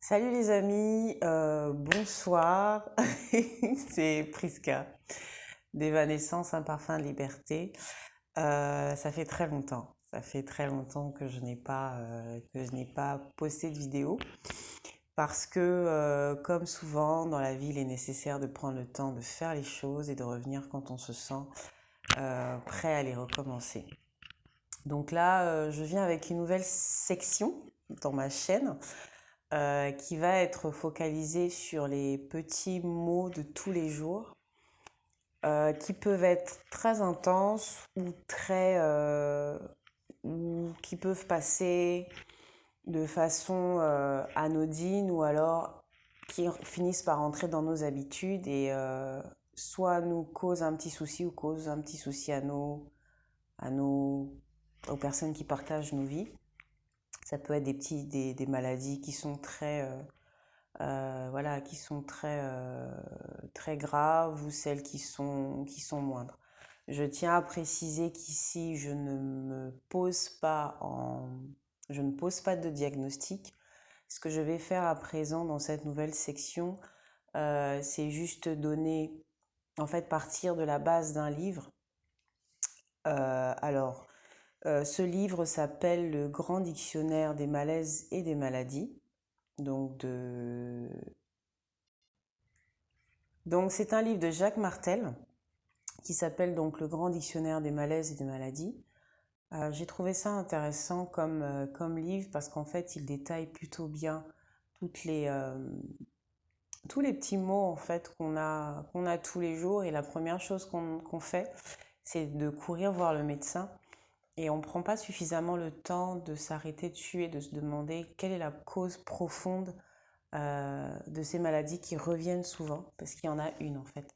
Salut les amis, bonsoir, c'est Priska d'Evanescence, un parfum de liberté. Ça fait très longtemps, que je n'ai pas posté de vidéo parce que comme souvent dans la vie, il est nécessaire de prendre le temps de faire les choses et de revenir quand on se sent prêt à les recommencer. Donc là, je viens avec une nouvelle section dans ma chaîne qui va être focalisé sur les petits mots de tous les jours qui peuvent être très intenses ou qui peuvent passer de façon anodine ou alors qui finissent par entrer dans nos habitudes et soit nous causent un petit souci ou causent un petit souci à nos, aux personnes qui partagent nos vies. Ça peut être des maladies qui sont voilà, qui sont très graves ou celles qui sont moindres. Je tiens à préciser qu'ici, je ne pose pas de diagnostic. Ce que je vais faire à présent dans cette nouvelle section, c'est juste en fait, partir de la base d'un livre. Alors, ce livre s'appelle Le Grand Dictionnaire des malaises et des maladies. Donc, Donc c'est un livre de Jacques Martel qui s'appelle donc Le Grand Dictionnaire des malaises et des maladies. J'ai trouvé ça intéressant comme livre parce qu'en fait il détaille plutôt bien toutes les, euh, tous les petits mots en fait qu'on a tous les jours et la première chose qu'on fait c'est de courir voir le médecin et on ne prend pas suffisamment le temps de s'arrêter dessus et de se demander quelle est la cause profonde de ces maladies qui reviennent souvent parce qu'il y en a une en fait.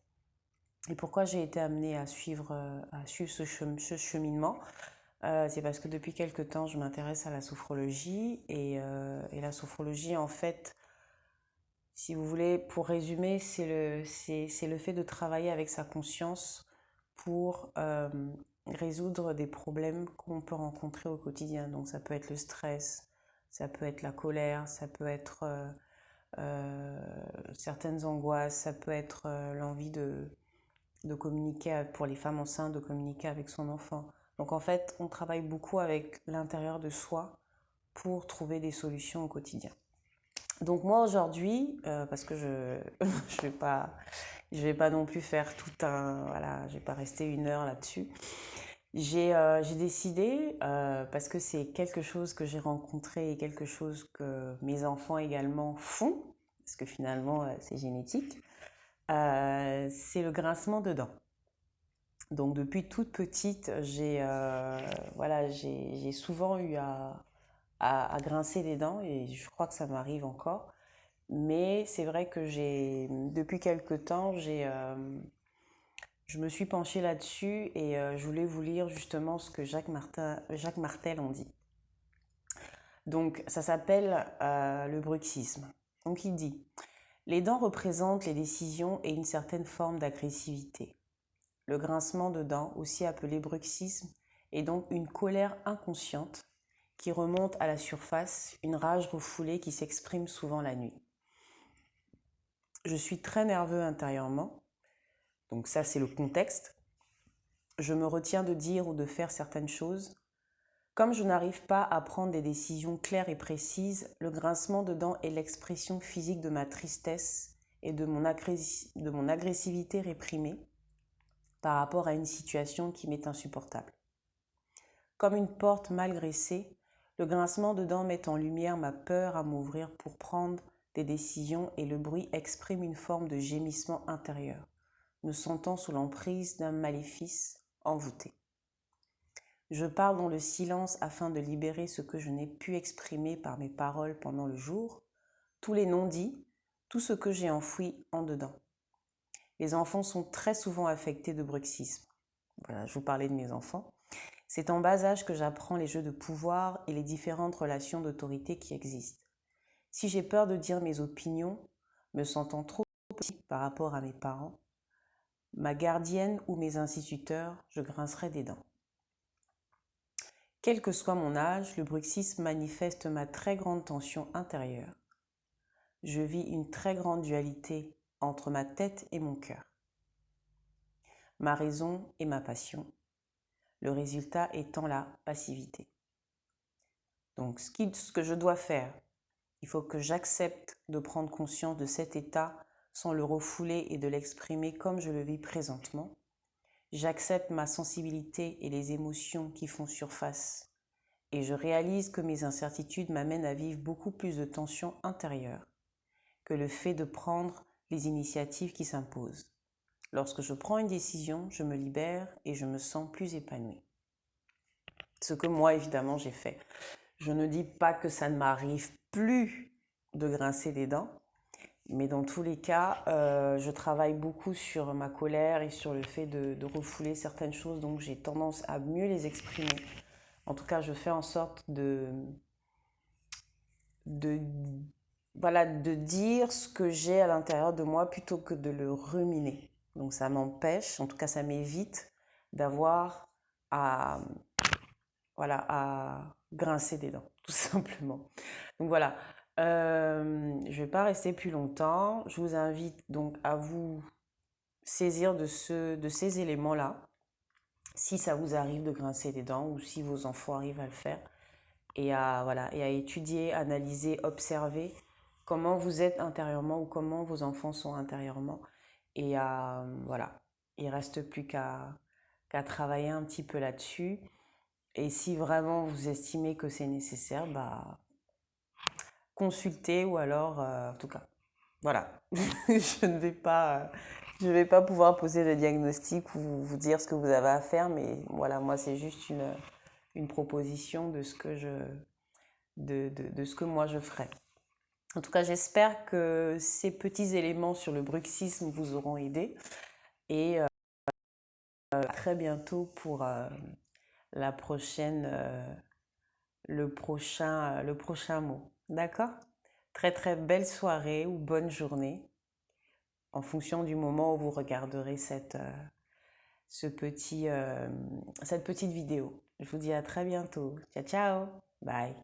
Et pourquoi j'ai été amenée à suivre ce cheminement? C'est parce que depuis quelque temps, je m'intéresse à la sophrologie et la sophrologie, en fait, si vous voulez, pour résumer, c'est le fait de travailler avec sa conscience pour résoudre des problèmes qu'on peut rencontrer au quotidien. Donc ça peut être le stress, ça peut être la colère, ça peut être euh, certaines angoisses, ça peut être l'envie de communiquer pour les femmes enceintes, de communiquer avec son enfant. Donc en fait, on travaille beaucoup avec l'intérieur de soi pour trouver des solutions au quotidien. Donc moi aujourd'hui, parce que je vais pas non plus faire voilà, je vais pas rester 1 heure là-dessus. J'ai décidé, parce que c'est quelque chose que j'ai rencontré et quelque chose que mes enfants également font, parce que finalement c'est génétique, c'est le grincement de dents. Donc depuis toute petite, voilà, j'ai souvent eu à grincer des dents et je crois que ça m'arrive encore. Mais c'est vrai que depuis quelque temps, je me suis penchée là-dessus et je voulais vous lire justement ce que Jacques Martel en dit. Donc ça s'appelle le bruxisme. Donc il dit, les dents représentent les décisions et une certaine forme d'agressivité. Le grincement de dents, aussi appelé bruxisme, est donc une colère inconsciente qui remonte à la surface, une rage refoulée qui s'exprime souvent la nuit. Je suis très nerveux intérieurement, donc ça c'est le contexte. Je me retiens de dire ou de faire certaines choses. Comme je n'arrive pas à prendre des décisions claires et précises, le grincement de dents est l'expression physique de ma tristesse et de mon agressivité réprimée par rapport à une situation qui m'est insupportable. Comme une porte mal graissée, le grincement de dents met en lumière ma peur à m'ouvrir pour prendre des décisions et le bruit exprime une forme de gémissement intérieur, me sentant sous l'emprise d'un maléfice envoûté. Je parle dans le silence afin de libérer ce que je n'ai pu exprimer par mes paroles pendant le jour, tous les non-dits, tout ce que j'ai enfoui en dedans. Les enfants sont très souvent affectés de bruxisme. Voilà, je vous parlais de mes enfants. C'est en bas âge que j'apprends les jeux de pouvoir et les différentes relations d'autorité qui existent. Si j'ai peur de dire mes opinions, me sentant trop petit par rapport à mes parents, ma gardienne ou mes instituteurs, je grincerai des dents. Quel que soit mon âge, le bruxisme manifeste ma très grande tension intérieure. je vis une très grande dualité entre ma tête et mon cœur, ma raison et ma passion, le résultat étant la passivité. Donc ce que je dois faire, il faut que j'accepte de prendre conscience de cet état sans le refouler et de l'exprimer comme je le vis présentement. J'accepte ma sensibilité et les émotions qui font surface et je réalise que mes incertitudes m'amènent à vivre beaucoup plus de tensions intérieures que le fait de prendre les initiatives qui s'imposent. Lorsque je prends une décision, je me libère et je me sens plus épanouie. Ce que moi, évidemment, j'ai fait. Je ne dis pas que ça ne m'arrive plus de grincer des dents, mais dans tous les cas, je travaille beaucoup sur ma colère et sur le fait de refouler certaines choses, donc j'ai tendance à mieux les exprimer. En tout cas, je fais en sorte de, voilà, de dire ce que j'ai à l'intérieur de moi plutôt que de le ruminer. Donc ça m'empêche, en tout cas ça m'évite d'avoir à, voilà, à grincer des dents, tout simplement. Donc voilà, je ne vais pas rester plus longtemps. Je vous invite donc à vous saisir de ces éléments-là, si ça vous arrive de grincer des dents ou si vos enfants arrivent à le faire, voilà, et à étudier, analyser, observer comment vous êtes intérieurement ou comment vos enfants sont intérieurement. Voilà, il ne reste plus qu'à travailler un petit peu là-dessus. Et si vraiment vous estimez que c'est nécessaire, bah, consultez ou alors, en tout cas, voilà. Je ne vais pas pouvoir poser le diagnostic ou vous dire ce que vous avez à faire, mais voilà, moi, c'est juste une proposition de ce que de ce que moi je ferais. En tout cas, j'espère que ces petits éléments sur le bruxisme vous auront aidé et à très bientôt pour la prochaine, le prochain mot. D'accord? Très très belle soirée ou bonne journée en fonction du moment où vous regarderez cette petite vidéo. Je vous dis à très bientôt. Ciao ciao. Bye.